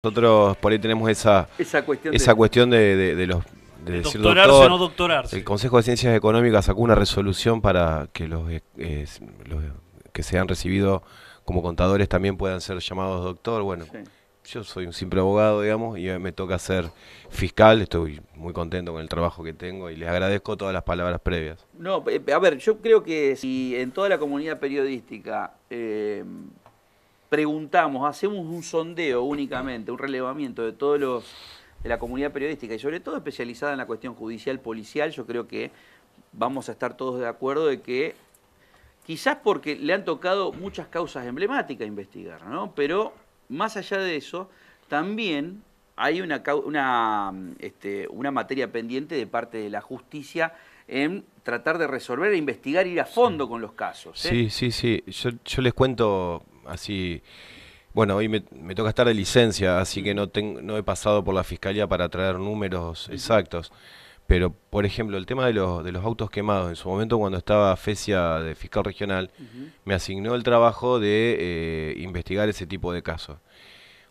Nosotros por ahí tenemos Esa cuestión esa de... cuestión de los de De decir doctorarse o doctor. no doctorarse. El Consejo de Ciencias Económicas sacó una resolución para que los que se han recibido como contadores también puedan ser llamados doctor. Bueno, Sí. yo soy un simple abogado, digamos, y me toca ser fiscal. Estoy muy contento con el trabajo que tengo y les agradezco todas las palabras previas. No, a ver, yo creo que si en toda la comunidad periodística preguntamos, hacemos un sondeo únicamente, un relevamiento de todos los de la comunidad periodística y sobre todo especializada en la cuestión judicial, policial, yo creo que vamos a estar todos de acuerdo de que quizás porque le han tocado muchas causas emblemáticas a investigar, ¿no? Pero más allá de eso, también hay una materia pendiente de parte de la justicia en tratar de resolver e investigar, ir a fondo con los casos, ¿eh? Sí, sí, sí. Yo les cuento así. Bueno, hoy me toca estar de licencia, así que no he pasado por la fiscalía para traer números exactos. Pero, por ejemplo, el tema de los autos quemados, en su momento cuando estaba FESIA de fiscal regional, me asignó el trabajo de investigar ese tipo de casos.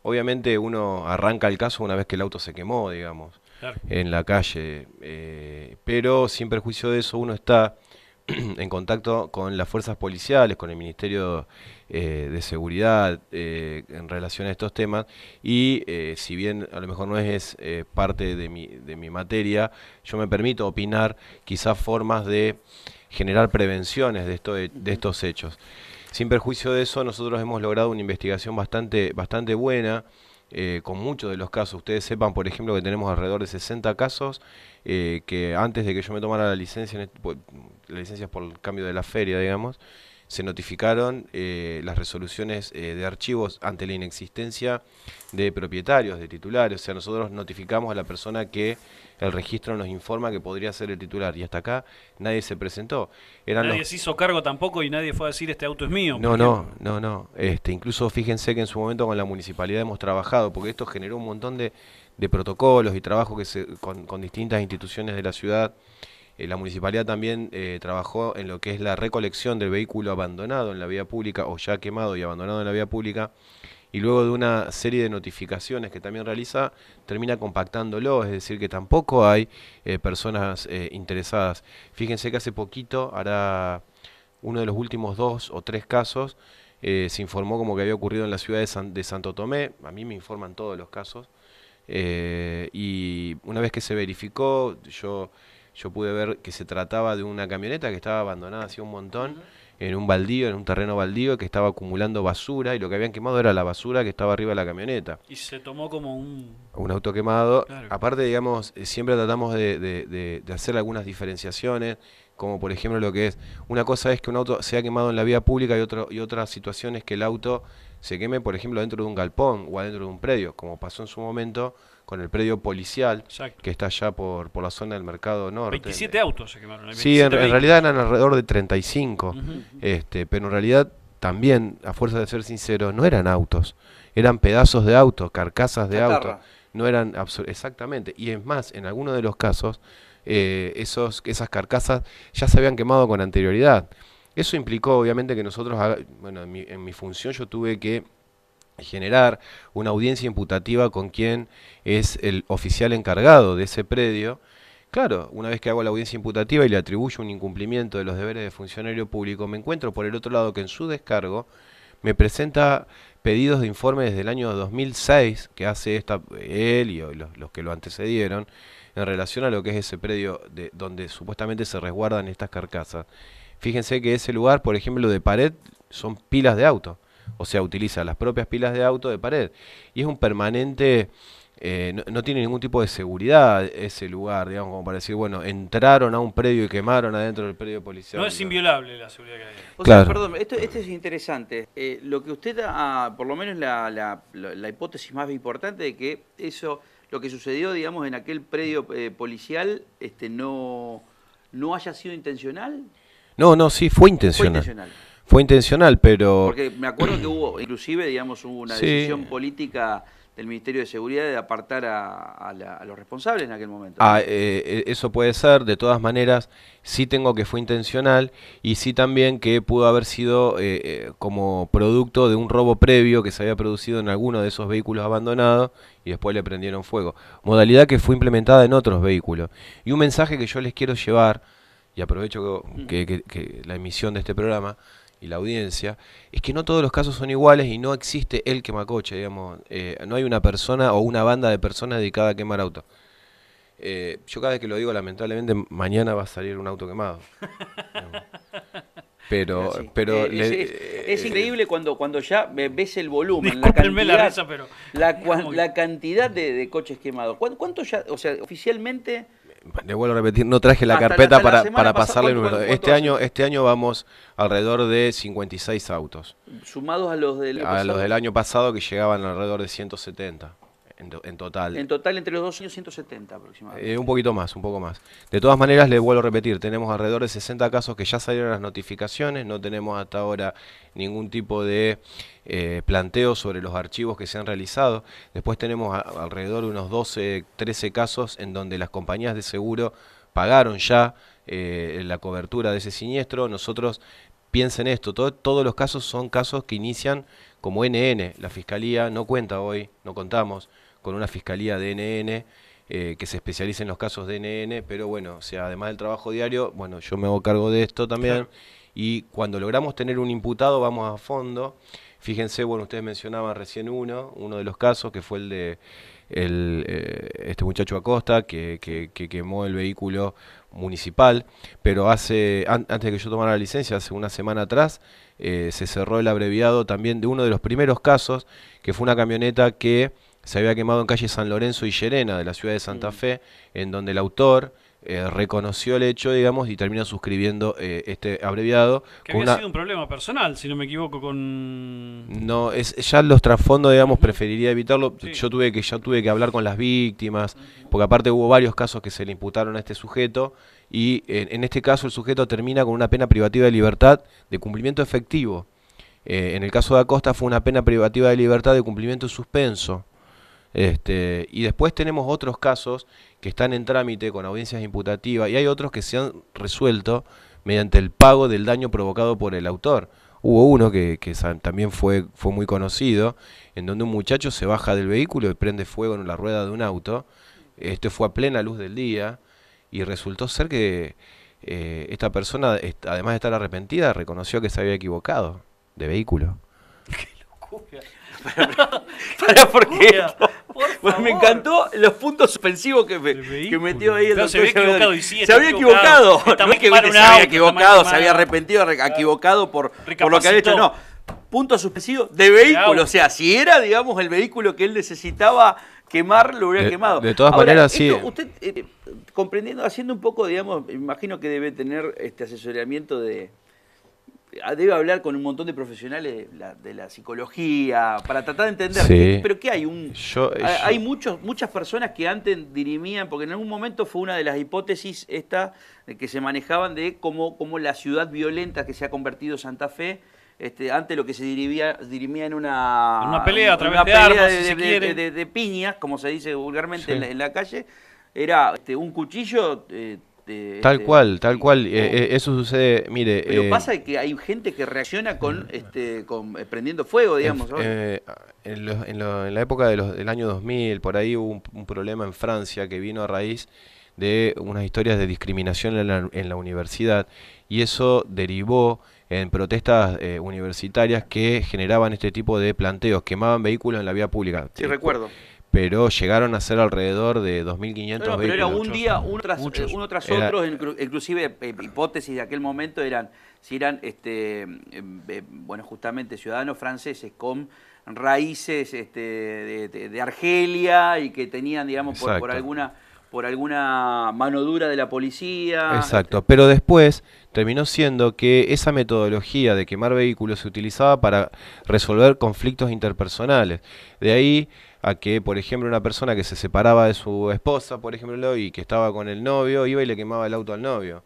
Obviamente uno arranca el caso una vez que el auto se quemó, digamos, Claro. en la calle, pero sin perjuicio de eso uno está en contacto con las fuerzas policiales, con el Ministerio de Seguridad en relación a estos temas y si bien a lo mejor no es parte de mi materia, yo me permito opinar quizás formas de generar prevenciones de estos hechos. Sin perjuicio de eso, nosotros hemos logrado una investigación bastante buena con muchos de los casos. Ustedes sepan, por ejemplo, que tenemos alrededor de 60 casos que antes de que yo me tomara la licencia, la licencia es por el cambio de la feria, digamos, se notificaron las resoluciones de archivos ante la inexistencia de propietarios, de titulares. O sea, nosotros notificamos a la persona que el registro nos informa que podría ser el titular. Y hasta acá nadie se presentó. Eran Nadie los... se hizo cargo tampoco y nadie fue a decir este auto es mío, por No, ejemplo. no. Incluso fíjense que en su momento con la municipalidad hemos trabajado, porque esto generó un montón de protocolos y trabajo con distintas instituciones de la ciudad. La municipalidad también trabajó en lo que es la recolección del vehículo abandonado en la vía pública o ya quemado y abandonado en la vía pública y luego de una serie de notificaciones que también realiza, termina compactándolo, es decir, que tampoco hay personas interesadas. Fíjense que hace poquito, hará uno de los últimos 2 o 3 casos, se informó como que había ocurrido en la ciudad de Santo Tomé, a mí me informan todos los casos, y una vez que se verificó, yo pude ver que se trataba de una camioneta que estaba abandonada hacía un montón en un baldío, en un terreno baldío que estaba acumulando basura y lo que habían quemado era la basura que estaba arriba de la camioneta. Y se tomó como Un auto quemado. Claro. Aparte, digamos, siempre tratamos de hacer algunas diferenciaciones, como por ejemplo lo que es, una cosa es que un auto sea quemado en la vía pública y otra situación es que el auto se queme, por ejemplo, dentro de un galpón o adentro de un predio, como pasó en su momento con el predio policial Exacto. que está allá por la zona del Mercado Norte. 27 autos se quemaron. Sí, 27 en realidad eran alrededor de 35, Ujú. pero en realidad también, a fuerza de ser sincero, no eran autos, eran pedazos de autos, carcasas de autos, Chatarra. no eran exactamente, y es más, en algunos de los casos, esas carcasas ya se habían quemado con anterioridad. Eso implicó obviamente que nosotros, bueno, en mi función yo tuve que generar una audiencia imputativa con quien es el oficial encargado de ese predio. Claro, una vez que hago la audiencia imputativa y le atribuyo un incumplimiento de los deberes de funcionario público, me encuentro por el otro lado que en su descargo me presenta pedidos de informe desde el año 2006 que hace él y los que lo antecedieron en relación a lo que es ese predio donde supuestamente se resguardan estas carcasas. Fíjense que ese lugar, por ejemplo, de pared, son pilas de auto. O sea, utiliza las propias pilas de auto de pared. Y es un permanente, no tiene ningún tipo de seguridad ese lugar, digamos, como para decir, bueno, entraron a un predio y quemaron adentro del predio policial. No es inviolable la seguridad que hay. O sea, Claro. perdón, esto es interesante. Lo que usted, por lo menos la hipótesis más importante de que eso, lo que sucedió, digamos, en aquel predio policial, no haya sido intencional. No, sí, fue Fue intencional. intencional. Fue intencional, pero Porque me acuerdo que hubo, inclusive, digamos, hubo una sí, decisión política del Ministerio de Seguridad de apartar a los responsables en aquel momento. Eso puede ser, de todas maneras, sí tengo que fue intencional y sí también que pudo haber sido como producto de un robo previo que se había producido en alguno de esos vehículos abandonados y después le prendieron fuego. Modalidad que fue implementada en otros vehículos. Y un mensaje que yo les quiero llevar, y aprovecho que la emisión de este programa y la audiencia, es que no todos los casos son iguales y no existe el quemacoche, digamos. No hay una persona o una banda de personas dedicada a quemar autos. Yo cada vez que lo digo, lamentablemente, mañana va a salir un auto quemado. Pero, Sí. Es es increíble cuando ya ves el volumen, Discúlpenme la risa, pero... la cantidad de coches quemados. ¿Cuánto ya, o sea, oficialmente... Le vuelvo a repetir, no traje la Hasta carpeta hasta la semana para pasarle el pasada, número. ¿cuánto Este año vamos alrededor de 56 autos. sumados a los del año A los pasado? del año pasado que llegaban alrededor de 170 en total. En total, entre los 2 años, 170 aproximadamente. Un poquito más, un poco más. De todas maneras, le vuelvo a repetir, tenemos alrededor de 60 casos que ya salieron las notificaciones, no tenemos hasta ahora ningún tipo de planteo sobre los archivos que se han realizado. Después tenemos alrededor de unos 12, 13 casos en donde las compañías de seguro pagaron ya la cobertura de ese siniestro. Nosotros, piensen esto, todos los casos son casos que inician como NN. La Fiscalía no cuenta hoy, no contamos con una Fiscalía de NN que se especialice en los casos de NN, pero bueno, o sea, además del trabajo diario, bueno, yo me hago cargo de esto también, claro. Y cuando logramos tener un imputado vamos a fondo. Fíjense, bueno, ustedes mencionaban recién uno de los casos que fue el de este muchacho Acosta que quemó el vehículo municipal, pero antes de que yo tomara la licencia, hace una semana atrás, se cerró el abreviado también de uno de los primeros casos, que fue una camioneta que se había quemado en calle San Lorenzo y Llerena de la ciudad de Santa Fe, en donde el autor reconoció el hecho, digamos, y termina suscribiendo este abreviado. Que había sido un problema personal, si no me equivoco, con... No, ya los trasfondos, digamos, preferiría evitarlo. Sí. Ya tuve que hablar con las víctimas, porque aparte hubo varios casos que se le imputaron a este sujeto, y en este caso el sujeto termina con una pena privativa de libertad de cumplimiento efectivo. En el caso de Acosta fue una pena privativa de libertad de cumplimiento suspenso. Y después tenemos otros casos que están en trámite con audiencias imputativas y hay otros que se han resuelto mediante el pago del daño provocado por el autor. Hubo uno que también fue muy conocido, en donde un muchacho se baja del vehículo y prende fuego en la rueda de un auto. Este fue a plena luz del día y resultó ser que esta persona, además de estar arrepentida, reconoció que se había equivocado de vehículo. Porque bueno, me encantó los puntos suspensivos que metió ahí el doctor. Se había equivocado y sí, se había equivocado. No es que se había equivocado, se había arrepentido, equivocado por lo que había hecho. No, punto suspensivo de vehículo. O sea, si era, digamos, el vehículo que él necesitaba quemar, lo hubiera quemado. De todas maneras, sí. Usted, comprendiendo, haciendo un poco, digamos, imagino que debe tener este asesoramiento debe hablar con un montón de profesionales de la psicología para tratar de entender. Sí. Pero ¿qué hay? Hay muchas personas que antes dirimían, porque en algún momento fue una de las hipótesis que se manejaban de cómo la ciudad violenta que se ha convertido Santa Fe, antes lo que se dirimía en una pelea a través de armas, si se quiere. De piñas, como se dice vulgarmente sí. en la calle, era un cuchillo... Tal cual. Eso sucede, mire... Pero pasa que hay gente que reacciona con prendiendo fuego, digamos. En la época del año 2000, por ahí hubo un problema en Francia que vino a raíz de unas historias de discriminación en la universidad, y eso derivó en protestas universitarias que generaban este tipo de planteos, quemaban vehículos en la vía pública. Sí, recuerdo. Pero llegaron a ser alrededor de 2.500 vehículos. Pero era un día, uno tras otro, inclusive hipótesis de aquel momento si eran bueno, justamente ciudadanos franceses con raíces de Argelia y que tenían, digamos, por alguna mano dura de la policía. Exacto, pero después terminó siendo que esa metodología de quemar vehículos se utilizaba para resolver conflictos interpersonales. De ahí a que, por ejemplo, una persona que se separaba de su esposa, por ejemplo, y que estaba con el novio, iba y le quemaba el auto al novio.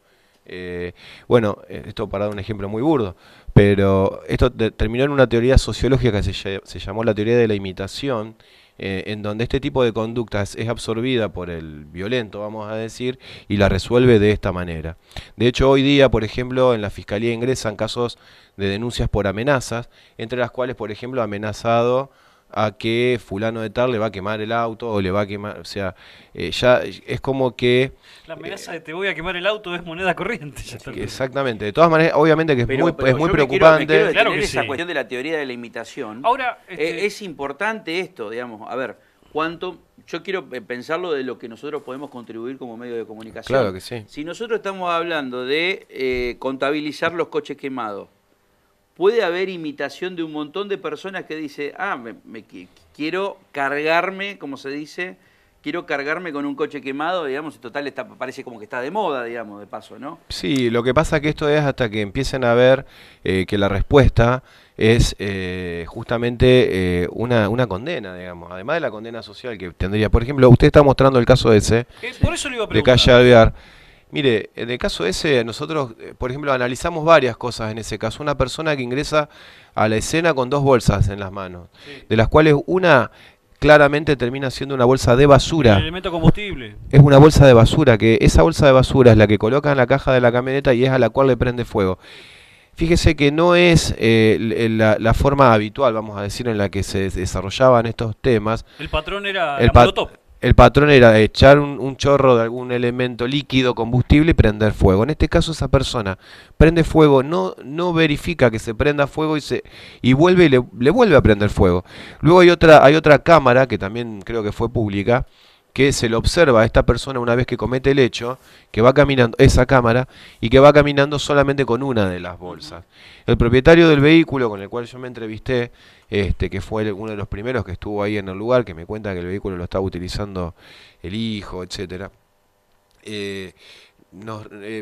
Bueno, esto para dar un ejemplo muy burdo, pero esto terminó en una teoría sociológica que se llamó la teoría de la imitación, en donde este tipo de conductas es absorbida por el violento, vamos a decir, y la resuelve de esta manera. De hecho, hoy día, por ejemplo, en la Fiscalía ingresan casos de denuncias por amenazas, entre las cuales, por ejemplo, amenazado a que fulano de tal le va a quemar el auto o le va a quemar, o sea, ya es como que... La amenaza de te voy a quemar el auto es moneda corriente. Ya está. Exactamente, de todas maneras, obviamente que es Pero muy yo me preocupante. quiero detener Claro que esa sí. cuestión de la teoría de la imitación. Ahora, Es importante esto, digamos, a ver, yo quiero pensarlo de lo que nosotros podemos contribuir como medio de comunicación. Claro que sí. Si nosotros estamos hablando de contabilizar los coches quemados, puede haber imitación de un montón de personas que dice, quiero cargarme, como se dice, quiero cargarme con un coche quemado, digamos, y total parece como que está de moda, digamos, de paso, ¿no? Sí, lo que pasa que esto es hasta que empiecen a ver que la respuesta es justamente una condena, digamos, además de la condena social que tendría. Por ejemplo, usted está mostrando el caso ese por eso le iba a de preguntar. Calle Alvear. Mire, en el caso ese, nosotros, por ejemplo, analizamos varias cosas en ese caso. Una persona que ingresa a la escena con 2 bolsas en las manos, Sí. de las cuales una claramente termina siendo una bolsa de basura. El elemento combustible. Es una bolsa de basura, que esa bolsa de basura es la que coloca en la caja de la camioneta y es a la cual le prende fuego. Fíjese que no es la forma habitual, vamos a decir, en la que se desarrollaban estos temas. El patrón era El, la pa- molotov. el patrón era echar un chorro de algún elemento líquido, combustible y prender fuego. En este caso esa persona prende fuego, no verifica que se prenda fuego y vuelve y le vuelve a prender fuego. Luego hay otra cámara que también creo que fue pública, que se le observa a esta persona una vez que comete el hecho, que va caminando, esa cámara, y que va caminando solamente con una de las bolsas. El propietario del vehículo con el cual yo me entrevisté, que fue uno de los primeros que estuvo ahí en el lugar, que me cuenta que el vehículo lo estaba utilizando el hijo, etcétera, me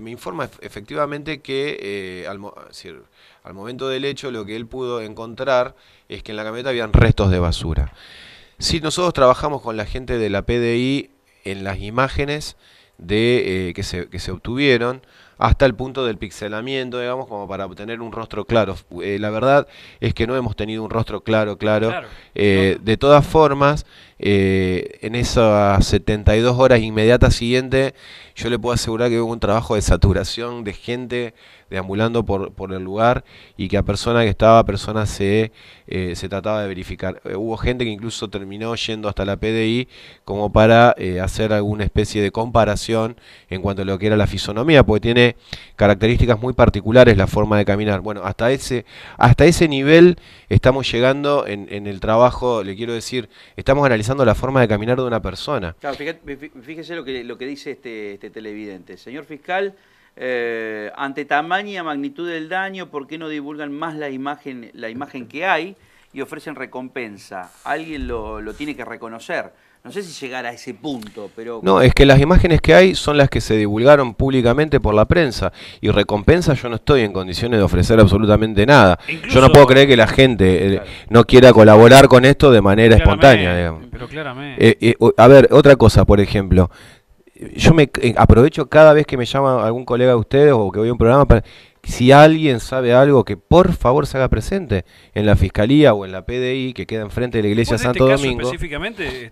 informa efectivamente que al momento del hecho lo que él pudo encontrar es que en la camioneta habían restos de basura. Sí, nosotros trabajamos con la gente de la PDI en las imágenes que se obtuvieron hasta el punto del pixelamiento, digamos, como para obtener un rostro claro. La verdad es que no hemos tenido un rostro claro. Claro. De todas formas, en esas 72 horas inmediatas siguientes, yo le puedo asegurar que hubo un trabajo de saturación de gente deambulando por el lugar y que a persona que estaba, se trataba de verificar. Hubo gente que incluso terminó yendo hasta la PDI como para hacer alguna especie de comparación en cuanto a lo que era la fisonomía, porque tiene características muy particulares la forma de caminar. Bueno, hasta ese nivel estamos llegando en el trabajo, le quiero decir, estamos analizando la forma de caminar de una persona. Claro, fíjese lo que dice este televidente. Señor fiscal, ante tamaña magnitud del daño, ¿por qué no divulgan más la imagen que hay y ofrecen recompensa? Alguien lo tiene que reconocer. No sé si llegar a ese punto, pero... No, es que las imágenes que hay son las que se divulgaron públicamente por la prensa. Y recompensa yo no estoy en condiciones de ofrecer absolutamente nada. Incluso, yo no puedo creer que la gente claro, no quiera colaborar con esto de manera espontánea, digamos. Pero claramente. A ver, otra cosa, por ejemplo. Yo aprovecho cada vez que me llama algún colega de ustedes o que voy a un programa para... Si alguien sabe algo, que por favor se haga presente en la Fiscalía o en la PDI que queda enfrente de la Iglesia Después de Santo este caso Domingo. específicamente,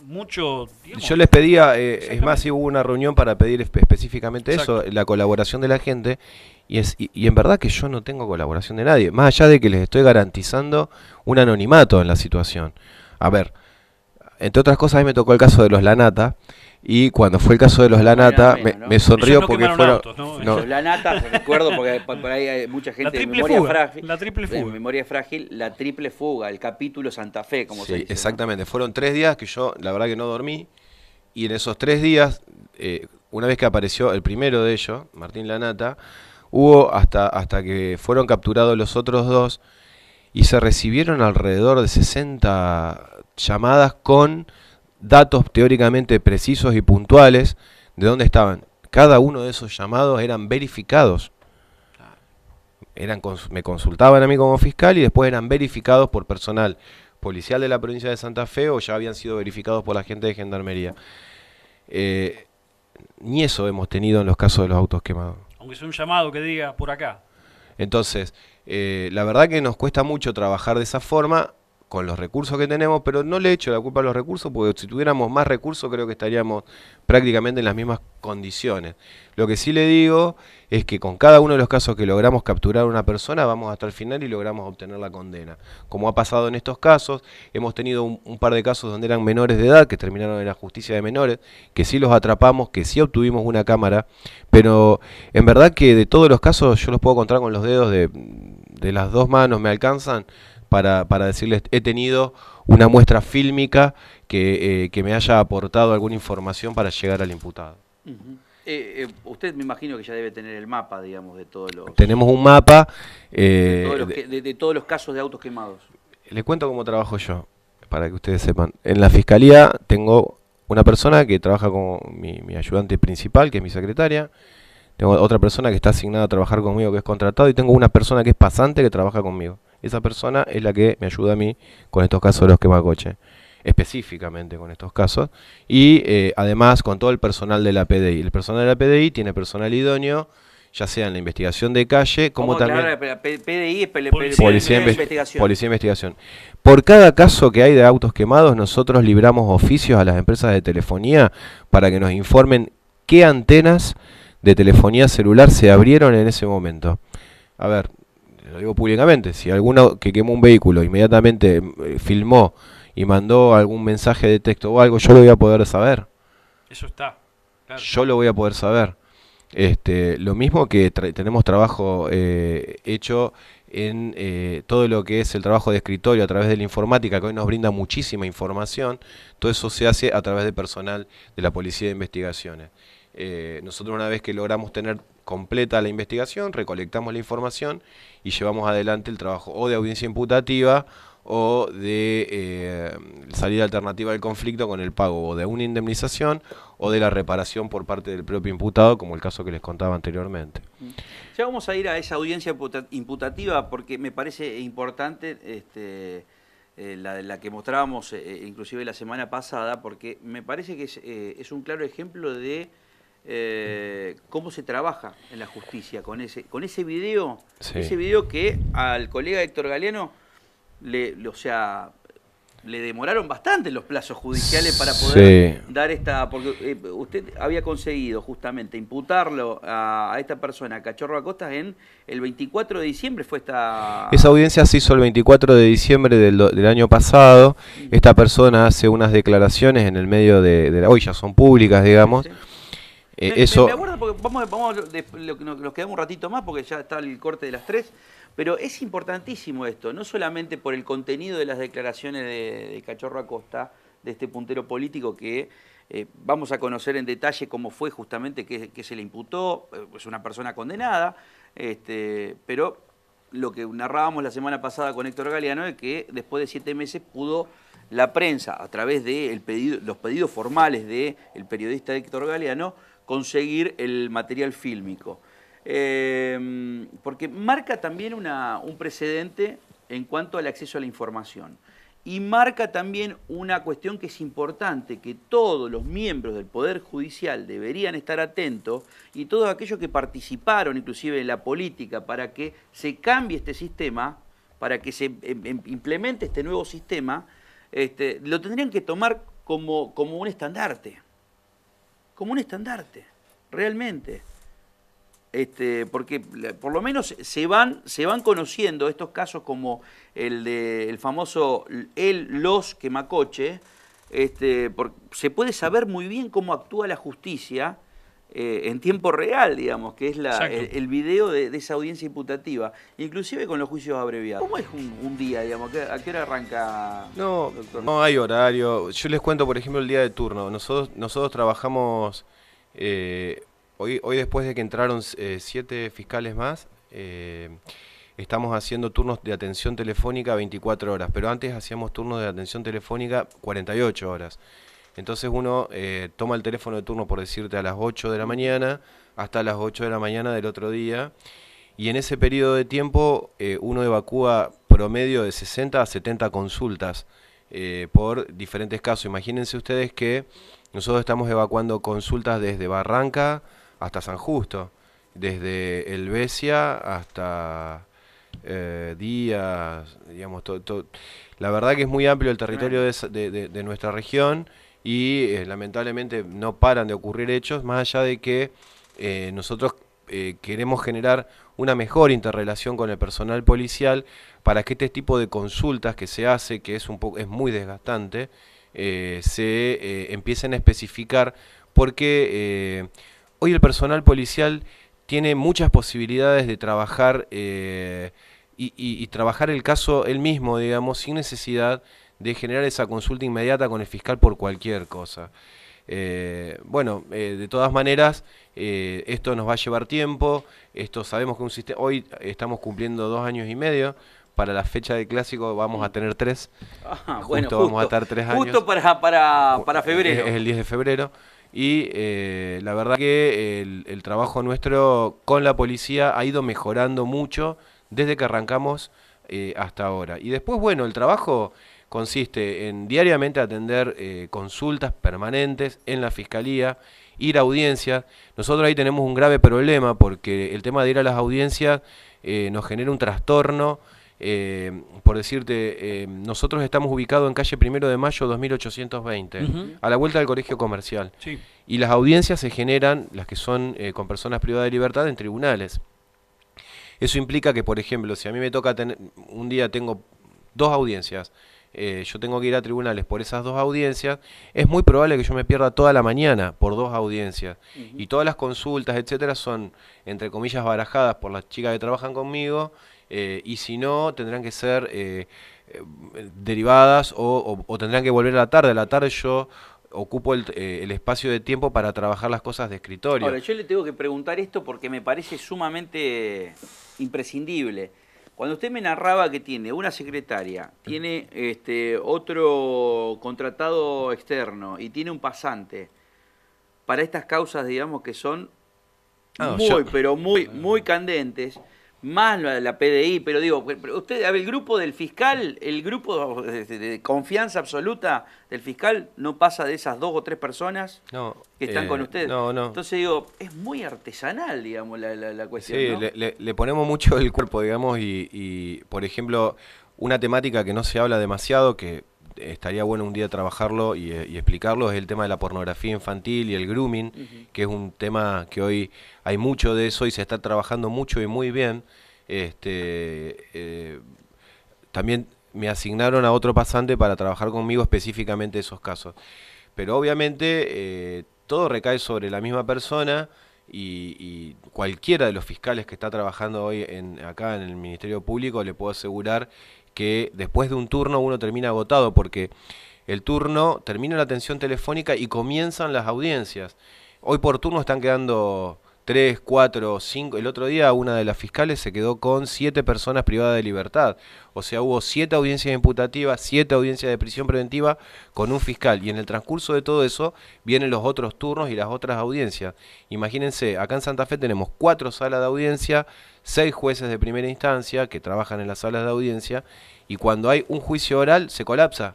mucho, digamos, Yo les pedía, es exactamente. más, si hubo una reunión para pedir específicamente Exacto. eso, la colaboración de la gente, y en verdad que yo no tengo colaboración de nadie, más allá de que les estoy garantizando un anonimato en la situación. A ver, entre otras cosas, a mí me tocó el caso de los Lanata, y cuando fue el caso de los Lanata, menos, ¿no? me sonrió Ellos no porque quemaron fueron... autos, ¿no? no, La nata, recuerdo, porque por ahí hay mucha gente de triple memoria fuga, frágil. la triple de fuga. memoria frágil, la triple fuga, el capítulo Santa Fe, como se sí, dice. exactamente, fueron 3 días que yo, la verdad que no dormí, y en esos 3 días, una vez que apareció el primero de ellos, Martín Lanata, hubo hasta que fueron capturados los otros 2, y se recibieron alrededor de 60 llamadas con datos teóricamente precisos y puntuales de dónde estaban. Cada uno de esos llamados eran verificados. Me consultaban a mí como fiscal y después eran verificados por personal policial de la provincia de Santa Fe o ya habían sido verificados por la gente de Gendarmería. Ni eso hemos tenido en los casos de los autos quemados. Aunque sea un llamado que diga por acá. Entonces, la verdad que nos cuesta mucho trabajar de esa forma, con los recursos que tenemos, pero no le echo la culpa a los recursos, porque si tuviéramos más recursos creo que estaríamos prácticamente en las mismas condiciones. Lo que sí le digo es que con cada uno de los casos que logramos capturar a una persona, vamos hasta el final y logramos obtener la condena. Como ha pasado en estos casos, hemos tenido un par de casos donde eran menores de edad, que terminaron en la justicia de menores, que sí los atrapamos, que sí obtuvimos una cámara, pero en verdad que de todos los casos yo los puedo contar con los dedos de las dos manos, me alcanzan para decirles, he tenido una muestra fílmica que me haya aportado alguna información para llegar al imputado. Usted me imagino que ya debe tener el mapa, digamos, de todos los... Tenemos un mapa. de todos los casos de autos quemados. Le cuento cómo trabajo yo, para que ustedes sepan. En la fiscalía tengo una persona que trabaja como mi ayudante principal, que es mi secretaria. Tengo otra persona que está asignada a trabajar conmigo, que es contratado. Y tengo una persona que es pasante que trabaja conmigo. Esa persona es la que me ayuda a mí con estos casos de los quemacoches, específicamente con estos casos, y además con todo el personal de la PDI. El personal de la PDI tiene personal idóneo, ya sea en la investigación de calle, como también... PDI es Policía de Investigación. Policía de Investigación. Por cada caso que hay de autos quemados, nosotros libramos oficios a las empresas de telefonía para que nos informen qué antenas de telefonía celular se abrieron en ese momento. A ver, lo digo públicamente, si alguno que quemó un vehículo inmediatamente filmó y mandó algún mensaje de texto o algo, yo lo voy a poder saber. Eso está, claro. Yo lo voy a poder saber. Lo mismo que tenemos trabajo hecho en todo lo que es el trabajo de escritorio a través de la informática, que hoy nos brinda muchísima información. Todo eso se hace a través de personal de la Policía de Investigaciones. Nosotros, una vez que logramos tener completa la investigación, recolectamos la información y llevamos adelante el trabajo o de audiencia imputativa o de salida alternativa del conflicto con el pago o de una indemnización o de la reparación por parte del propio imputado, como el caso que les contaba anteriormente. Ya vamos a ir a esa audiencia imputativa porque me parece importante la que mostrábamos inclusive la semana pasada, porque me parece que es un claro ejemplo de cómo se trabaja en la justicia con ese video, Sí. ese video que al colega Héctor Galeano le demoraron bastante los plazos judiciales para poder dar esta... Porque usted había conseguido justamente imputarlo a esta persona, a Cachorro Acosta, en el 24 de diciembre fue esta... Esa audiencia se hizo el 24 de diciembre del año pasado. Esta persona hace unas declaraciones en el medio de hoy ya son públicas, digamos. Sí. Me acuerdo porque nos quedamos un ratito más porque ya está el corte de las 3, pero es importantísimo esto, no solamente por el contenido de las declaraciones de Cachorro Acosta, de este puntero político que vamos a conocer en detalle cómo fue justamente que se le imputó, es una persona condenada, pero lo que narrábamos la semana pasada con Héctor Galeano es que después de 7 meses pudo la prensa, a través de los pedidos formales del periodista Héctor Galeano, conseguir el material fílmico. Porque marca también un precedente en cuanto al acceso a la información. Y marca también una cuestión que es importante, que todos los miembros del Poder Judicial deberían estar atentos, y todos aquellos que participaron inclusive en la política para que se cambie este sistema, para que se implemente este nuevo sistema, lo tendrían que tomar como un estandarte. Como un estandarte, realmente. Porque por lo menos se van conociendo estos casos como el famoso los quemacoche, se puede saber muy bien cómo actúa la justicia en tiempo real, digamos, que es el video de esa audiencia imputativa, inclusive con los juicios abreviados. ¿Cómo es un día, digamos? ¿A qué hora arranca, doctor? No hay horario. Yo les cuento, por ejemplo, el día de turno. Nosotros trabajamos... Hoy después de que entraron 7 fiscales más, estamos haciendo turnos de atención telefónica 24 horas, pero antes hacíamos turnos de atención telefónica 48 horas. Entonces uno toma el teléfono de turno, por decirte, a las 8 de la mañana hasta las 8 de la mañana del otro día, y en ese periodo de tiempo uno evacúa promedio de 60 a 70 consultas por diferentes casos. Imagínense ustedes que nosotros estamos evacuando consultas desde Barranca hasta San Justo, desde Helvecia hasta días, digamos, la verdad que es muy amplio el territorio de nuestra región y lamentablemente no paran de ocurrir hechos, más allá de que nosotros queremos generar una mejor interrelación con el personal policial para que este tipo de consultas que se hace, que es muy desgastante, se empiecen a especificar porque hoy el personal policial tiene muchas posibilidades de trabajar y trabajar el caso él mismo, digamos, sin necesidad de generar esa consulta inmediata con el fiscal por cualquier cosa. Bueno, de todas maneras, esto nos va a llevar tiempo. Esto sabemos que un sistema. Hoy estamos cumpliendo 2 años y medio. Para la fecha del clásico vamos a tener 3. Bueno, Vamos a estar 3 años. Justo para febrero. Es el 10 de febrero. Y la verdad que el trabajo nuestro con la policía ha ido mejorando mucho desde que arrancamos hasta ahora. Y después, bueno, el trabajo consiste en diariamente atender consultas permanentes en la fiscalía, ir a audiencias. Nosotros ahí tenemos un grave problema porque el tema de ir a las audiencias nos genera un trastorno. Por decirte, nosotros estamos ubicados en calle 1 de Mayo 2820, a la vuelta del Colegio Comercial. Sí. Y las audiencias se generan, las que son con personas privadas de libertad, en tribunales. Eso implica que, por ejemplo, si a mí me toca un día tengo 2 audiencias, yo tengo que ir a tribunales por esas 2 audiencias, es muy probable que yo me pierda toda la mañana por 2 audiencias. Y todas las consultas, etcétera, son, entre comillas, barajadas por las chicas que trabajan conmigo, y si no, tendrán que ser derivadas o tendrán que volver a la tarde. A la tarde yo ocupo el espacio de tiempo para trabajar las cosas de escritorio. Ahora, yo le tengo que preguntar esto porque me parece sumamente imprescindible. Cuando usted me narraba que tiene una secretaria, tiene otro contratado externo y tiene un pasante, para estas causas, digamos, que son muy candentes, más la PDI, pero digo, usted, a ver, el grupo del fiscal, el grupo de confianza absoluta del fiscal no pasa de esas 2 o 3 personas que están con usted. No. Entonces digo, es muy artesanal, digamos, la cuestión, Sí, ¿no? le ponemos mucho el cuerpo, digamos, y por ejemplo, una temática que no se habla demasiado, que estaría bueno un día trabajarlo y explicarlo, es el tema de la pornografía infantil y el grooming, que es un tema que hoy hay mucho de eso y se está trabajando mucho y muy bien. También me asignaron a otro pasante para trabajar conmigo específicamente esos casos. Pero obviamente todo recae sobre la misma persona y cualquiera de los fiscales que está trabajando hoy acá en el Ministerio Público le puedo asegurar que después de un turno uno termina agotado porque el turno termina la atención telefónica y comienzan las audiencias. Hoy por turno están quedando 3, 4, 5. El otro día una de las fiscales se quedó con 7 personas privadas de libertad. O sea, hubo 7 audiencias imputativas, 7 audiencias de prisión preventiva con un fiscal. Y en el transcurso de todo eso vienen los otros turnos y las otras audiencias. Imagínense, acá en Santa Fe tenemos 4 salas de audiencia, 6 jueces de primera instancia que trabajan en las salas de audiencia. Y cuando hay un juicio oral se colapsa.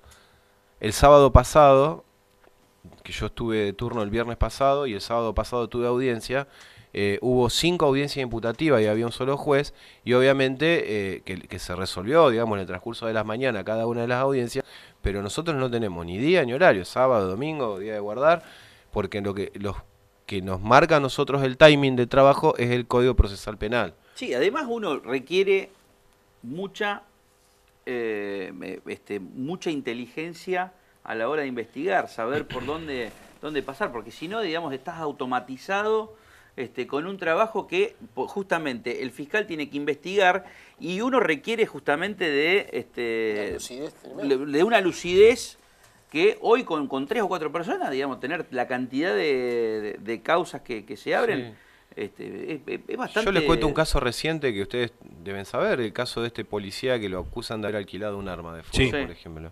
El sábado pasado, que yo estuve de turno el viernes pasado y el sábado pasado tuve audiencia, hubo 5 audiencias imputativas y había un solo juez y obviamente que se resolvió, digamos, en el transcurso de las mañanas cada una de las audiencias, pero nosotros no tenemos ni día ni horario, sábado, domingo, día de guardar, porque los que nos marca a nosotros el timing de trabajo es el Código Procesal Penal. Sí, además uno requiere mucha mucha inteligencia a la hora de investigar, saber por dónde pasar, porque si no, digamos, estás automatizado con un trabajo que justamente el fiscal tiene que investigar y uno requiere justamente de una lucidez que hoy con 3 o 4 personas, digamos, tener la cantidad de causas que se abren. Sí. Es bastante... Yo les cuento un caso reciente que ustedes deben saber, el caso de este policía que lo acusan de haber alquilado un arma de fuego, por ejemplo.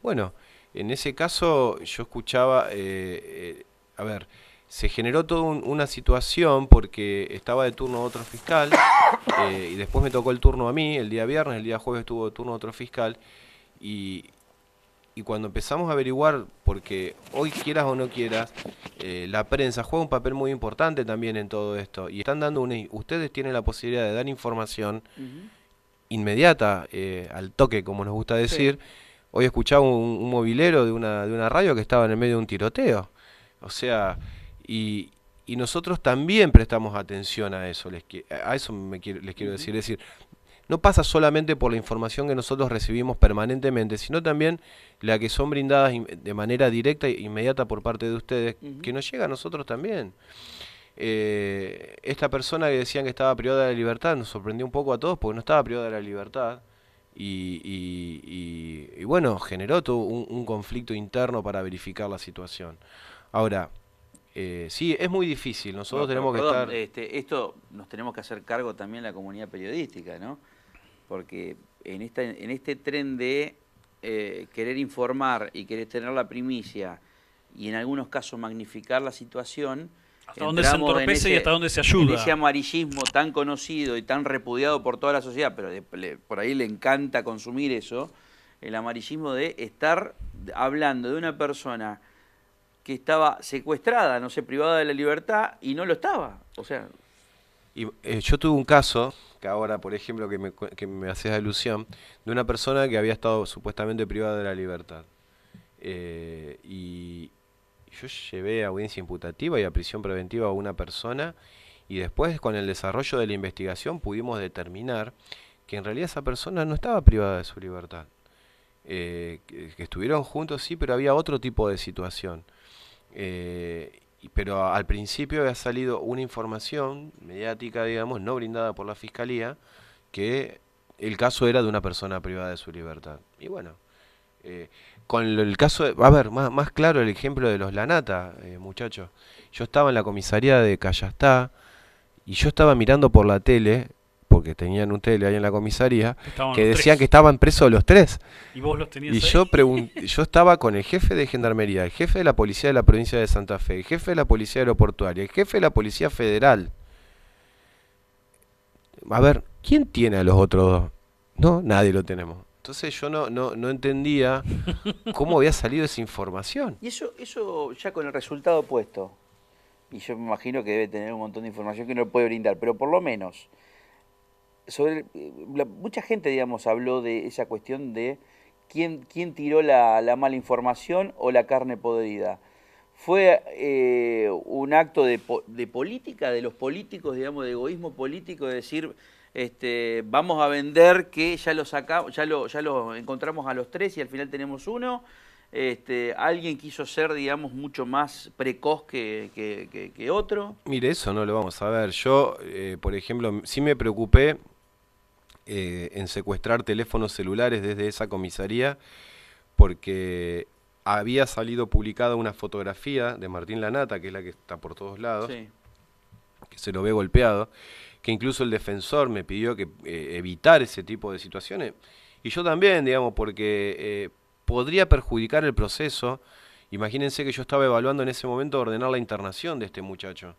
Bueno, en ese caso yo escuchaba, a ver, se generó toda una situación porque estaba de turno otro fiscal y después me tocó el turno a mí, el día viernes, el día jueves tuvo de turno otro fiscal y cuando empezamos a averiguar, porque hoy quieras o no quieras, la prensa juega un papel muy importante también en todo esto. Y están dando ustedes tienen la posibilidad de dar información inmediata, al toque, como nos gusta Sí. decir. Hoy escuchaba un movilero de una radio que estaba en el medio de un tiroteo. O sea, y, y nosotros también prestamos atención a eso, a eso les quiero Ujú. decir. Es decir, no pasa solamente por la información que nosotros recibimos permanentemente, sino también la que son brindadas de manera directa e inmediata por parte de ustedes, Ujú. que nos llega a nosotros también. Esta persona que decían que estaba privada de la libertad nos sorprendió un poco a todos porque no estaba privada de la libertad. Y bueno, generó todo un conflicto interno para verificar la situación. Ahora, sí, es muy difícil. Nosotros Bueno, pero tenemos que perdón, estar... esto nos tenemos que hacer cargo también la comunidad periodística, ¿no? Porque en este tren de querer informar y querer tener la primicia y en algunos casos magnificar la situación, Hasta dónde se entramos entorpece y hasta dónde se en ese ayuda. amarillismo tan conocido y tan repudiado por toda la sociedad, pero por ahí le encanta consumir eso, el amarillismo de estar hablando de una persona que estaba secuestrada, no sé, privada de la libertad y no lo estaba. O sea, Yo tuve un caso, que ahora, por ejemplo, que me haces alusión, de una persona que había estado supuestamente privada de la libertad. Y yo llevé a audiencia imputativa y a prisión preventiva a una persona y después con el desarrollo de la investigación pudimos determinar que en realidad esa persona no estaba privada de su libertad. Que estuvieron juntos sí, pero había otro tipo de situación. Pero al principio había salido una información mediática, digamos, no brindada por la fiscalía, que el caso era de una persona privada de su libertad. Y bueno, eh, con el caso, a ver, más claro el ejemplo de los Lanata, muchachos. Yo estaba en la comisaría de Callastá y yo estaba mirando por la tele, porque tenían un tele ahí en la comisaría, Estaban que los decían que tres. estaban presos los tres. Y vos los Y tenías ahí. yo estaba con el jefe de gendarmería, el jefe de la policía de la provincia de Santa Fe, el jefe de la policía aeroportuaria, el jefe de la policía federal. A ver, ¿quién tiene a los otros dos? No, nadie lo tenemos. Entonces yo no entendía cómo había salido esa información. y eso ya con el resultado puesto, y yo me imagino que debe tener un montón de información que no puede brindar, pero por lo menos, mucha gente, digamos, habló de esa cuestión de quién tiró la mala información o la carne podrida. Fue un acto de política, de los políticos, digamos, de egoísmo político, de decir, vamos a vender que ya lo sacamos, ya lo encontramos a los tres y al final tenemos uno. Alguien quiso ser, digamos, mucho más precoz que otro. Mire, eso no lo vamos a ver. Yo, por ejemplo, sí me preocupé en secuestrar teléfonos celulares desde esa comisaría porque había salido publicada una fotografía de Martín Lanata, que es la que está por todos lados, Sí. que se lo ve golpeado, que incluso el defensor me pidió que evitar ese tipo de situaciones. Y yo también, digamos, porque podría perjudicar el proceso. Imagínense que yo estaba evaluando en ese momento ordenar la internación de este muchacho.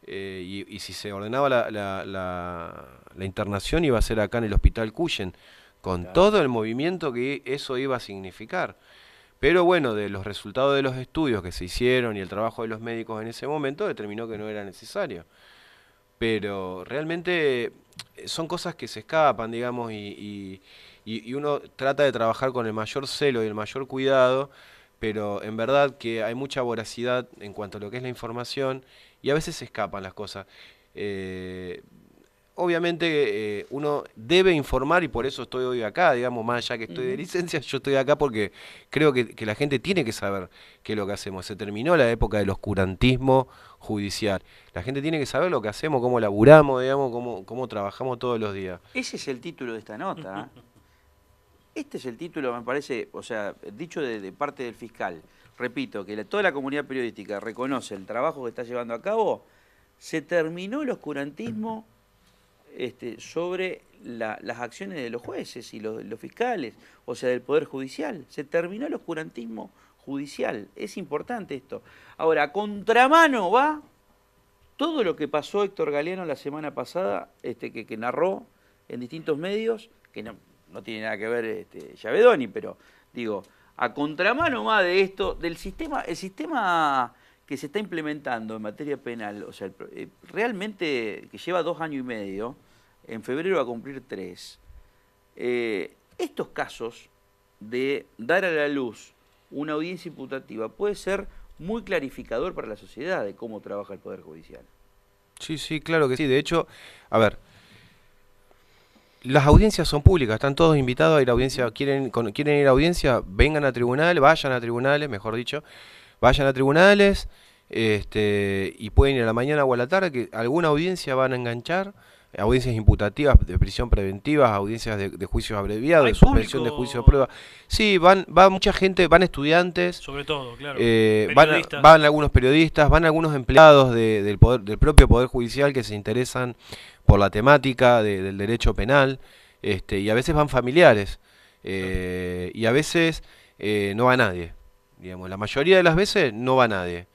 Y si se ordenaba la internación iba a ser acá en el Hospital Cuyen, con Claro. todo el movimiento que eso iba a significar. Pero bueno, de los resultados de los estudios que se hicieron y el trabajo de los médicos en ese momento, determinó que no era necesario. Pero realmente son cosas que se escapan, digamos, y uno trata de trabajar con el mayor celo y el mayor cuidado, pero en verdad que hay mucha voracidad en cuanto a lo que es la información y a veces se escapan las cosas. Eh, Obviamente uno debe informar y por eso estoy hoy acá, digamos, más allá que estoy de Ujú. licencia, yo estoy acá porque creo que la gente tiene que saber qué es lo que hacemos. Se terminó la época del oscurantismo judicial. La gente tiene que saber lo que hacemos, cómo laburamos, digamos, cómo trabajamos todos los días. Ese es el título de esta nota. ¿Eh? Este es el título, me parece, o sea, dicho de parte del fiscal. Repito, que toda la comunidad periodística reconoce el trabajo que está llevando a cabo. Se terminó el oscurantismo sobre las acciones de los jueces y los fiscales, o sea, del Poder Judicial. Se terminó el oscurantismo judicial. Es importante esto. Ahora, a contramano va todo lo que pasó Héctor Galeano la semana pasada, que narró en distintos medios, que no tiene nada que ver Yavedoni, pero digo, a contramano más de esto, del sistema, el sistema que se está implementando en materia penal, o sea, realmente que lleva 2 años y medio, en febrero va a cumplir 3. Estos casos de dar a la luz una audiencia imputativa puede ser muy clarificador para la sociedad de cómo trabaja el Poder Judicial. Sí, sí, claro que sí. De hecho, a ver, las audiencias son públicas, están todos invitados a ir a audiencia. ¿Quieren ir a audiencia? Vengan a tribunales, vayan a tribunales, mejor dicho, vayan a tribunales, y pueden ir a la mañana o a la tarde, que alguna audiencia van a enganchar, audiencias imputativas de prisión preventiva, audiencias de juicios abreviados, Hay de suspensión de juicio de prueba. público, Sí, va mucha gente, van estudiantes, sobre todo, claro. van, Periodistas. van algunos periodistas, van algunos empleados del propio Poder Judicial que se interesan por la temática del derecho penal, y a veces van familiares, y a veces no va nadie. Digamos, la mayoría de las veces no va nadie.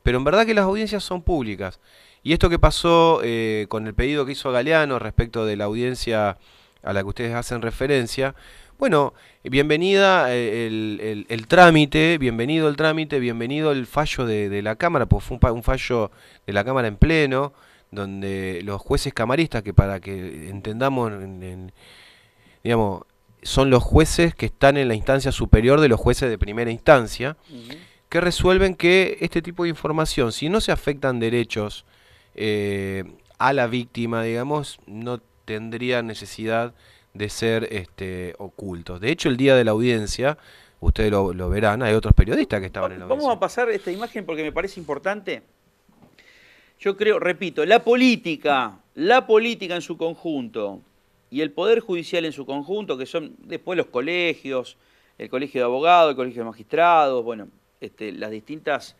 Pero en verdad que las audiencias son públicas. Y esto que pasó con el pedido que hizo Galeano respecto de la audiencia a la que ustedes hacen referencia, bueno, bienvenida el trámite, bienvenido el trámite, bienvenido el fallo de la Cámara, pues fue un fallo de la Cámara en pleno, donde los jueces camaristas, que para que entendamos, digamos, son los jueces que están en la instancia superior de los jueces de primera instancia, que resuelven que este tipo de información, si no se afectan derechos a la víctima, digamos, no tendría necesidad de ser ocultos. De hecho, el día de la audiencia, ustedes lo verán, hay otros periodistas que estaban en la audiencia. Vamos a pasar esta imagen porque me parece importante. Yo creo, repito, la política en su conjunto y el Poder Judicial en su conjunto, que son después los colegios, el Colegio de Abogados, el Colegio de Magistrados, bueno, los distintos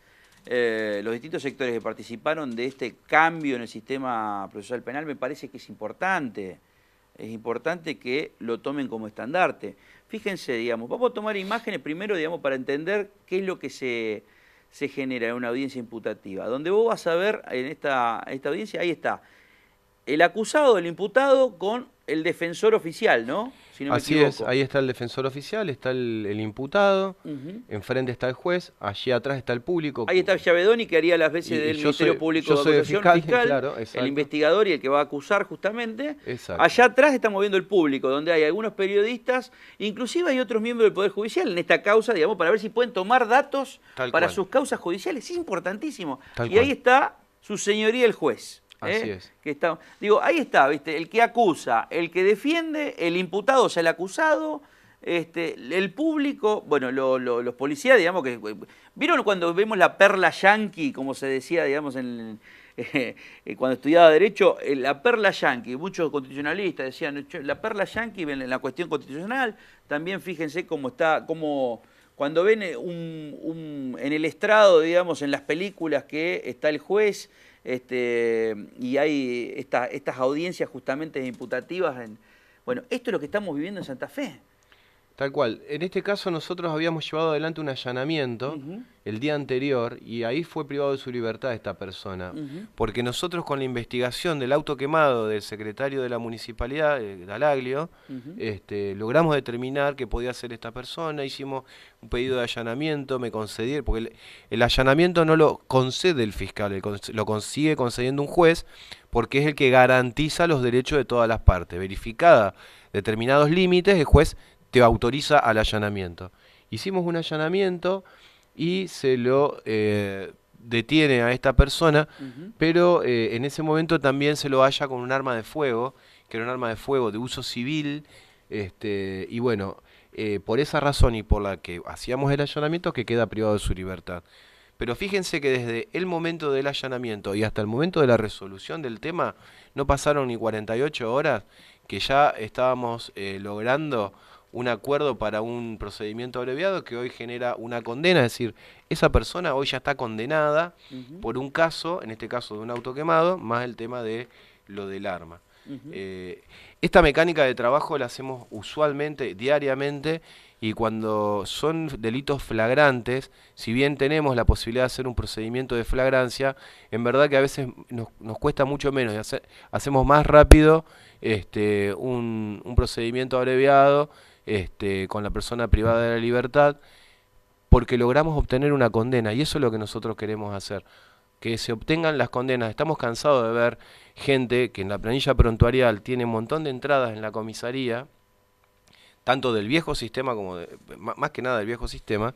sectores que participaron de este cambio en el sistema procesal penal, me parece que es importante. Es importante que lo tomen como estandarte. Fíjense, digamos, vamos a tomar imágenes primero, digamos, para entender qué es lo que se genera en una audiencia imputativa. Donde vos vas a ver en esta audiencia, ahí está, el acusado, el imputado con el defensor oficial, ¿no? Si no me Así equivoco. es, ahí está el defensor oficial, está el imputado, enfrente está el juez, allí atrás está el público. Ahí está Llavedoni, que haría las veces del Ministerio Público de Acusación, fiscal, claro, el investigador y el que va a acusar justamente. Exacto. Allá atrás estamos viendo el público, donde hay algunos periodistas, inclusive hay otros miembros del Poder Judicial en esta causa, digamos, para ver si pueden tomar datos para sus causas judiciales. Es importantísimo. Y ahí está su señoría el juez. Así es. Que está, digo, ahí está, ¿viste? El que acusa, el que defiende, el imputado, o sea, el acusado, el público, bueno, los policías, digamos, que ¿vieron cuando vemos la perla yanqui, como se decía, digamos, cuando estudiaba Derecho? La perla yanqui, muchos constitucionalistas decían, la perla yanqui en la cuestión constitucional, también fíjense cómo está, cuando ven en el estrado, digamos, en las películas que está el juez, y hay estas audiencias justamente imputativas. Bueno, esto es lo que estamos viviendo en Santa Fe. Tal cual. En este caso nosotros habíamos llevado adelante un allanamiento el día anterior y ahí fue privado de su libertad esta persona. Porque nosotros con la investigación del auto quemado del secretario de la municipalidad, Dalaglio, logramos determinar que podía ser esta persona, hicimos un pedido de allanamiento, me concedieron, porque el allanamiento no lo concede el fiscal, lo consigue concediendo un juez, porque es el que garantiza los derechos de todas las partes. Verificada determinados límites, el juez te autoriza al allanamiento. Hicimos un allanamiento y se lo detiene a esta persona, pero en ese momento también se lo halla con un arma de fuego, que era un arma de fuego de uso civil, y bueno, por esa razón y por la que hacíamos el allanamiento, que queda privado de su libertad. Pero fíjense que desde el momento del allanamiento y hasta el momento de la resolución del tema, no pasaron ni 48 horas, que ya estábamos logrando un acuerdo para un procedimiento abreviado que hoy genera una condena, es decir, esa persona hoy ya está condenada por un caso, en este caso de un auto quemado, más el tema de lo del arma. Esta mecánica de trabajo la hacemos usualmente, diariamente, y cuando son delitos flagrantes, si bien tenemos la posibilidad de hacer un procedimiento de flagrancia, en verdad que a veces nos cuesta mucho menos, y hacemos más rápido un procedimiento abreviado, con la persona privada de la libertad, porque logramos obtener una condena, y eso es lo que nosotros queremos hacer, que se obtengan las condenas. Estamos cansados de ver gente que en la planilla prontuarial tiene un montón de entradas en la comisaría, tanto del viejo sistema como más que nada del viejo sistema,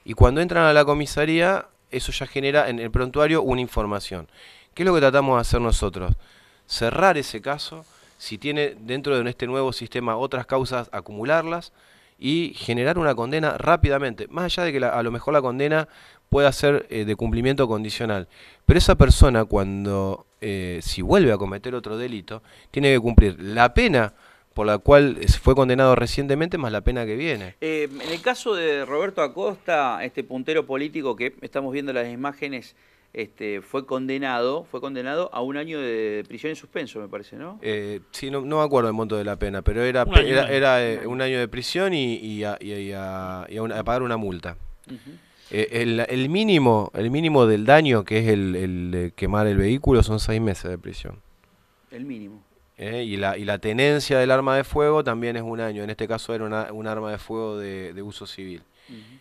y cuando entran a la comisaría, eso ya genera en el prontuario una información. ¿Qué es lo que tratamos de hacer nosotros? Cerrar ese caso, si tiene dentro de este nuevo sistema otras causas, acumularlas y generar una condena rápidamente, más allá de que a lo mejor la condena pueda ser de cumplimiento condicional. Pero esa persona cuando, si vuelve a cometer otro delito, tiene que cumplir la pena por la cual fue condenado recientemente más la pena que viene. En el caso de Roberto Acosta, este puntero político que estamos viendo las imágenes, fue condenado a 1 año de prisión en suspenso, me parece, ¿no? Sí, no me acuerdo el monto de la pena, pero era un año de prisión y a pagar una multa. Uh-huh. El mínimo del daño, que es el de quemar el vehículo, son 6 meses de prisión. El mínimo. Y la tenencia del arma de fuego también es 1 año. En este caso era un arma de fuego de uso civil. Uh-huh.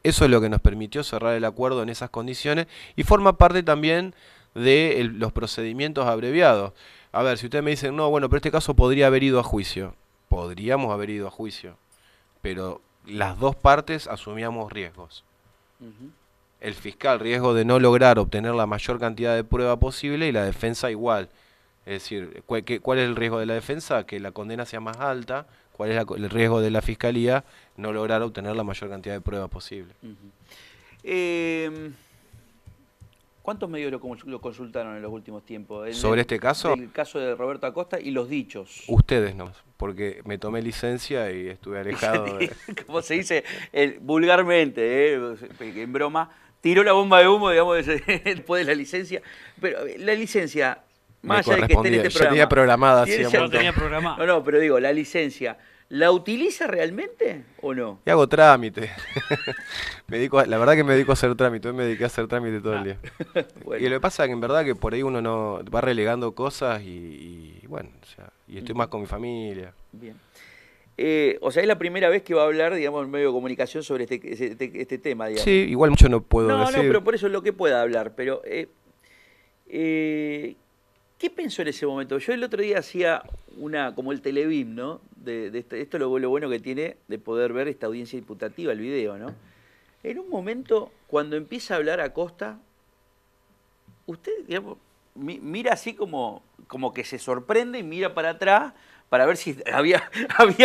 Eso es lo que nos permitió cerrar el acuerdo en esas condiciones y forma parte también de los procedimientos abreviados. A ver, si ustedes me dicen, no, bueno, pero este caso podría haber ido a juicio. Podríamos haber ido a juicio, pero las dos partes asumíamos riesgos. Uh-huh. El fiscal, riesgo de no lograr obtener la mayor cantidad de prueba posible, y la defensa igual. Es decir, ¿cuál es el riesgo de la defensa? Que la condena sea más alta. ¿Cuál es el riesgo de la fiscalía? No lograr obtener la mayor cantidad de prueba posible. Uh-huh. ¿Cuántos medios lo consultaron en los últimos tiempos? ¿Sobre este caso? El caso de Roberto Acosta y los dichos. Ustedes no, porque me tomé licencia y estuve alejado. Como se dice vulgarmente, en broma, tiró la bomba de humo, digamos, después de la licencia. Pero la licencia... Más allá de que esté en este programa. Ya tenía programada. No tenía programada. No, pero digo, la licencia, ¿la utiliza realmente o no? Y hago trámite. La verdad que me dedico a hacer trámite. Hoy me dediqué a hacer trámite todo el día. Bueno. Y lo que pasa es que en verdad que por ahí uno no va relegando cosas y bueno, o sea, y estoy más con mi familia. Bien. O sea, es la primera vez que va a hablar, digamos, en medio de comunicación sobre este tema, digamos. Sí, igual mucho no puedo decir. No, pero por eso es lo que pueda hablar, pero... ¿qué pensó en ese momento? Yo el otro día hacía como el Televim, ¿no? Esto es lo bueno que tiene de poder ver esta audiencia imputativa, el video, ¿no? En un momento, cuando empieza a hablar Acosta, usted, digamos, mira así como que se sorprende y mira para atrás para ver si había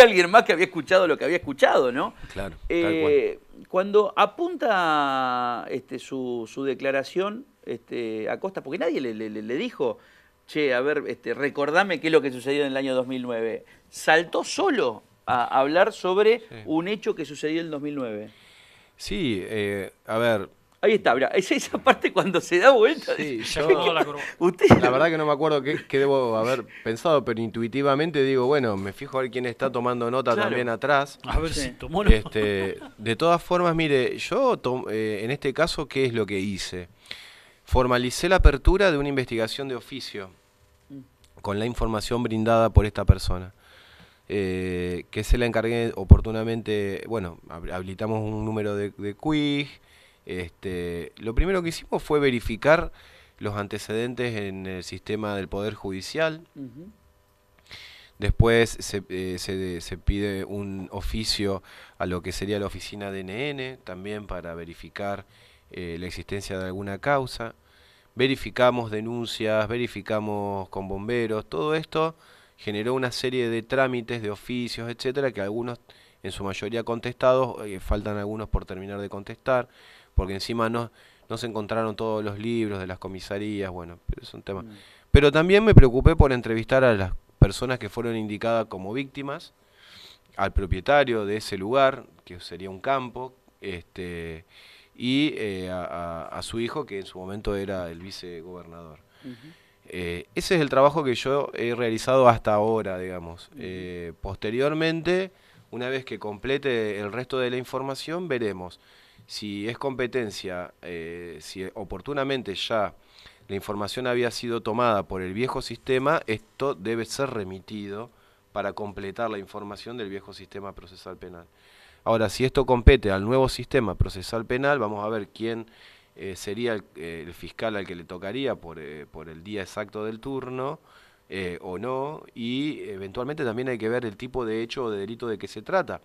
alguien más que había escuchado lo que había escuchado, ¿no? Claro, tal cual. Cuando apunta su declaración Acosta, porque nadie le dijo... Che, a ver, recordame qué es lo que sucedió en el año 2009. ¿Saltó solo a hablar sobre un hecho que sucedió en el 2009? Sí, a ver... Ahí está, mirá, es esa parte cuando se da vuelta. Sí, la verdad que no me acuerdo qué debo haber pensado, pero intuitivamente digo, bueno, me fijo a ver quién está tomando nota también atrás. A ver si tomó nota. De todas formas, mire, yo en este caso, ¿qué es lo que hice? Formalicé la apertura de una investigación de oficio con la información brindada por esta persona, que se la encargué oportunamente. Bueno, habilitamos un número de QUIG. Lo primero que hicimos fue verificar los antecedentes en el sistema del Poder Judicial. Uh-huh. Después se pide un oficio a lo que sería la oficina de NN, también para verificar la existencia de alguna causa. Verificamos denuncias, verificamos con bomberos. Todo esto generó una serie de trámites, de oficios, etcétera, que algunos, en su mayoría contestados, faltan algunos por terminar de contestar, porque encima no se encontraron todos los libros de las comisarías. Bueno, pero es un tema. Pero también me preocupé por entrevistar a las personas que fueron indicadas como víctimas, al propietario de ese lugar, que sería un campo, y a su hijo, que en su momento era el vicegobernador. Uh-huh. Ese es el trabajo que yo he realizado hasta ahora, digamos. Uh-huh. Posteriormente, una vez que complete el resto de la información, veremos si es competencia, si oportunamente ya la información había sido tomada por el viejo sistema, esto debe ser remitido para completar la información del viejo sistema procesal penal. Ahora, si esto compete al nuevo sistema procesal penal, vamos a ver quién sería el fiscal al que le tocaría por el día exacto del turno, o no, y eventualmente también hay que ver el tipo de hecho o de delito de que se trata,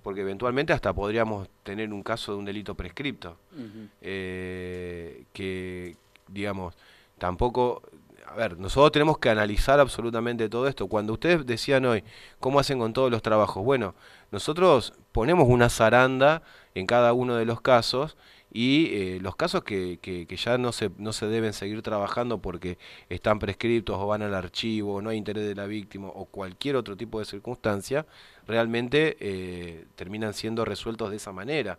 porque eventualmente hasta podríamos tener un caso de un delito prescripto, Ujú. que, digamos, tampoco... A ver, nosotros tenemos que analizar absolutamente todo esto. Cuando ustedes decían hoy, ¿cómo hacen con todos los trabajos? Bueno, nosotros ponemos una zaranda en cada uno de los casos y los casos que ya no se deben seguir trabajando porque están prescriptos o van al archivo, o no hay interés de la víctima o cualquier otro tipo de circunstancia, realmente terminan siendo resueltos de esa manera.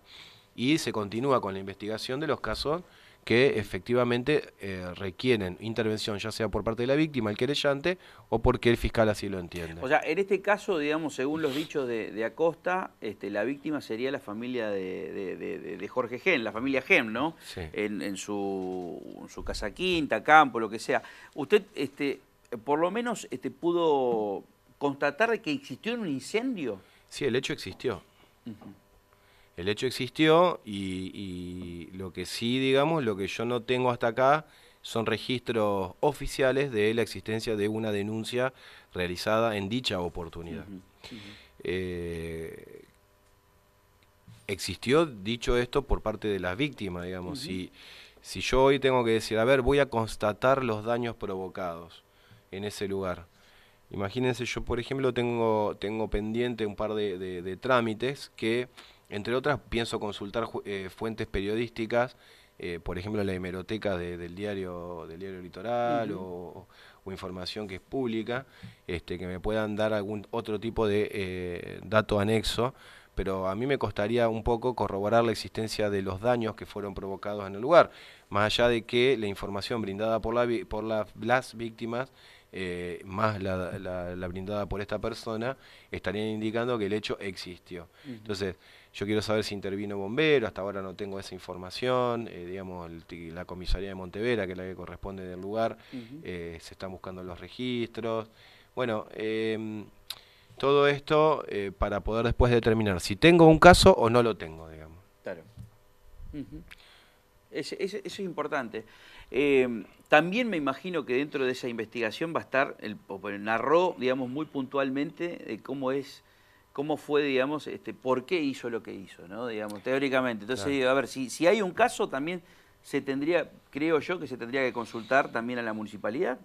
Y se continúa con la investigación de los casos que efectivamente requieren intervención, ya sea por parte de la víctima, el querellante, o porque el fiscal así lo entiende. O sea, en este caso, digamos, según los dichos de Acosta, la víctima sería la familia de Jorge Gen, la familia Gen, ¿no? Sí. En su casa quinta, campo, lo que sea. Usted, por lo menos, pudo constatar que existió un incendio. Sí, el hecho existió. Ujú. El hecho existió y lo que sí, digamos, lo que yo no tengo hasta acá son registros oficiales de la existencia de una denuncia realizada en dicha oportunidad. Ujú, ujú. Eh, Existió, dicho esto, por parte de las víctimas, digamos. Ujú. Si yo hoy tengo que decir, a ver, voy a constatar los daños provocados en ese lugar. Imagínense, yo por ejemplo tengo pendiente un par de trámites que, entre otras, pienso consultar fuentes periodísticas, por ejemplo la hemeroteca del diario Litoral Ujú. o información que es pública, que me puedan dar algún otro tipo de dato anexo, pero a mí me costaría un poco corroborar la existencia de los daños que fueron provocados en el lugar, más allá de que la información brindada por las víctimas más la brindada por esta persona, estarían indicando que el hecho existió. Ujú. Entonces, yo quiero saber si intervino bombero, hasta ahora no tengo esa información, digamos, la comisaría de Montevera, que es la que corresponde del lugar, Ujú. se están buscando los registros. Bueno, todo esto para poder después determinar si tengo un caso o no lo tengo, digamos. Claro. Ujú. Eso es importante. También me imagino que dentro de esa investigación va a estar, narró, digamos, muy puntualmente de cómo fue, digamos, por qué hizo lo que hizo, ¿no? Digamos, teóricamente. Claro. Entonces, a ver, si hay un caso, también creo yo que se tendría que consultar también a la municipalidad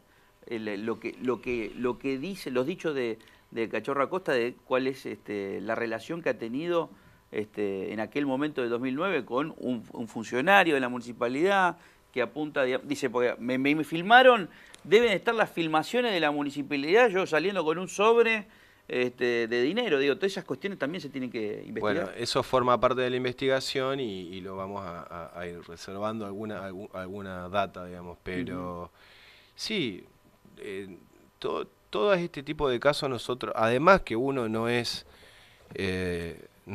lo que dice, los dichos de Cachorro Acosta de cuál es la relación que ha tenido en aquel momento de 2009 con un funcionario de la municipalidad que apunta, dice, porque me filmaron, deben estar las filmaciones de la municipalidad, yo saliendo con un sobre de dinero, digo, todas esas cuestiones también se tienen que investigar. Bueno, eso forma parte de la investigación y lo vamos a ir reservando alguna data, digamos, pero sí, todo este tipo de casos nosotros, además que uno no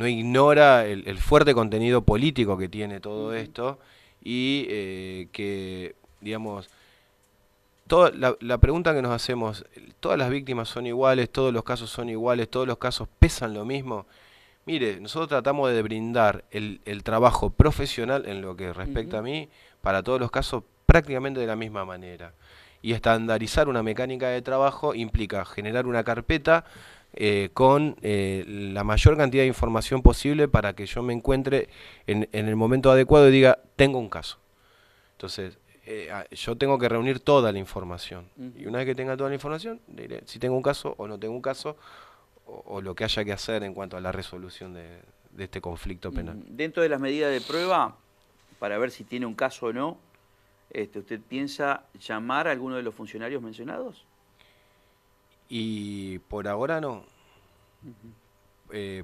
ignora el fuerte contenido político que tiene todo esto y que, digamos, la pregunta que nos hacemos, ¿todas las víctimas son iguales? ¿Todos los casos son iguales? ¿Todos los casos pesan lo mismo? Mire, nosotros tratamos de brindar el trabajo profesional en lo que respecta a mí para todos los casos prácticamente de la misma manera. Y estandarizar una mecánica de trabajo implica generar una carpeta con la mayor cantidad de información posible para que yo me encuentre en el momento adecuado y diga, tengo un caso. Entonces, yo tengo que reunir toda la información. Y una vez que tenga toda la información, diré si tengo un caso o no tengo un caso, o lo que haya que hacer en cuanto a la resolución de este conflicto penal. Dentro de las medidas de prueba, para ver si tiene un caso o no, ¿usted piensa llamar a alguno de los funcionarios mencionados? Y por ahora no.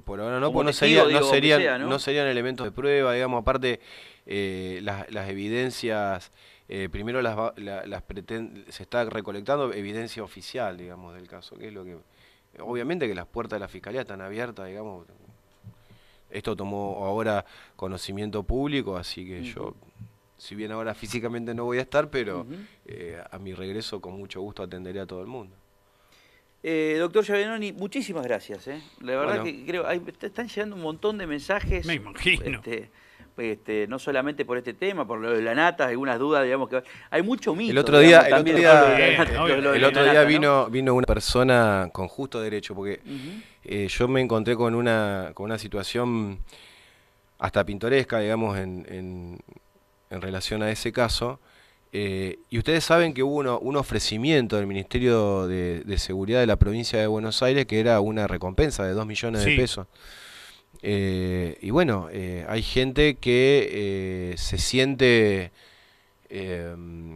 Por ahora no, Como porque testigo, digo, aunque sea, ¿no? no serían elementos de prueba, digamos, aparte las evidencias, primero se está recolectando evidencia oficial, digamos, del caso, que es lo que, obviamente que las puertas de la fiscalía están abiertas, digamos, esto tomó ahora conocimiento público, así que yo, si bien ahora físicamente no voy a estar, pero a mi regreso con mucho gusto atenderé a todo el mundo. Doctor Giavelloni, muchísimas gracias. La verdad Bueno, que creo, están llegando un montón de mensajes Me imagino. no solamente por este tema, por lo de la nata, algunas dudas, digamos que hay mucho mito. El otro día, digamos, el también otro con lo de día, la nata, obvio. lo de el la otro día nata, ¿no? vino una persona con justo derecho, porque Ujú. yo me encontré con una situación hasta pintoresca, digamos, en relación a ese caso. Y ustedes saben que hubo un ofrecimiento del Ministerio de Seguridad de la provincia de Buenos Aires que era una recompensa de 2 millones de Sí. pesos. Y bueno, hay gente que se siente,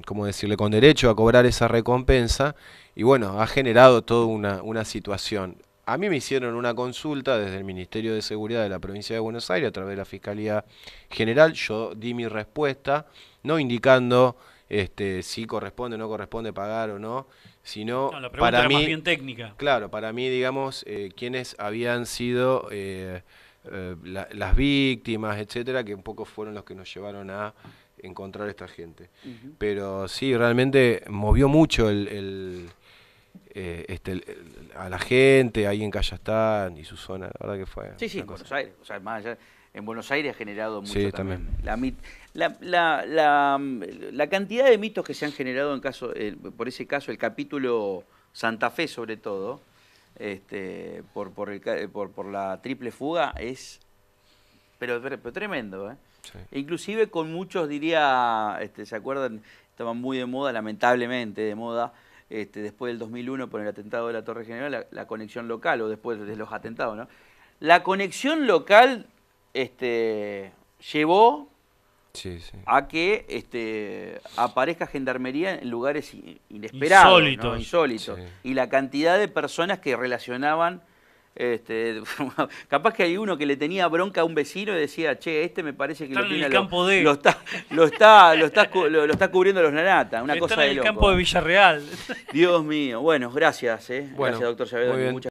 ¿cómo decirle?, con derecho a cobrar esa recompensa y bueno, ha generado toda una situación. A mí me hicieron una consulta desde el Ministerio de Seguridad de la provincia de Buenos Aires a través de la Fiscalía General. Yo di mi respuesta, no indicando si corresponde o no corresponde pagar o no, sino No, la pregunta para era más mí, bien técnica. claro, para mí, digamos, quiénes habían sido las víctimas, etcétera, que un poco fueron los que nos llevaron a encontrar a esta gente. Ujú. Pero sí, realmente movió mucho a la gente ahí en Callastán y su zona, la verdad que fue Sí, sí, una en cosa. Buenos Aires. O sea, más allá, en Buenos Aires ha generado mucho Sí, también. también. La cantidad de mitos que se han generado en caso, por ese caso, el capítulo Santa Fe sobre todo, por la triple fuga, es pero tremendo, ¿eh? Sí. E inclusive con muchos, diría, ¿se acuerdan? Estaban muy de moda, lamentablemente de moda, después del 2001 por el atentado de la Torre General, la conexión local, o después de los atentados, ¿no? La conexión local llevó Sí, sí. a que aparezca gendarmería en lugares inesperados, ¿no? Insólitos. Insólitos. Sí. Y la cantidad de personas que relacionaban, capaz que hay uno que le tenía bronca a un vecino y decía, che, me parece que Está lo en tiene el campo de... lo está cubriendo los Narata, una Está cosa en de el loco. campo de Villarreal. Dios mío. Bueno, gracias, Bueno, gracias, doctor muy Saavedra. bien. Muchas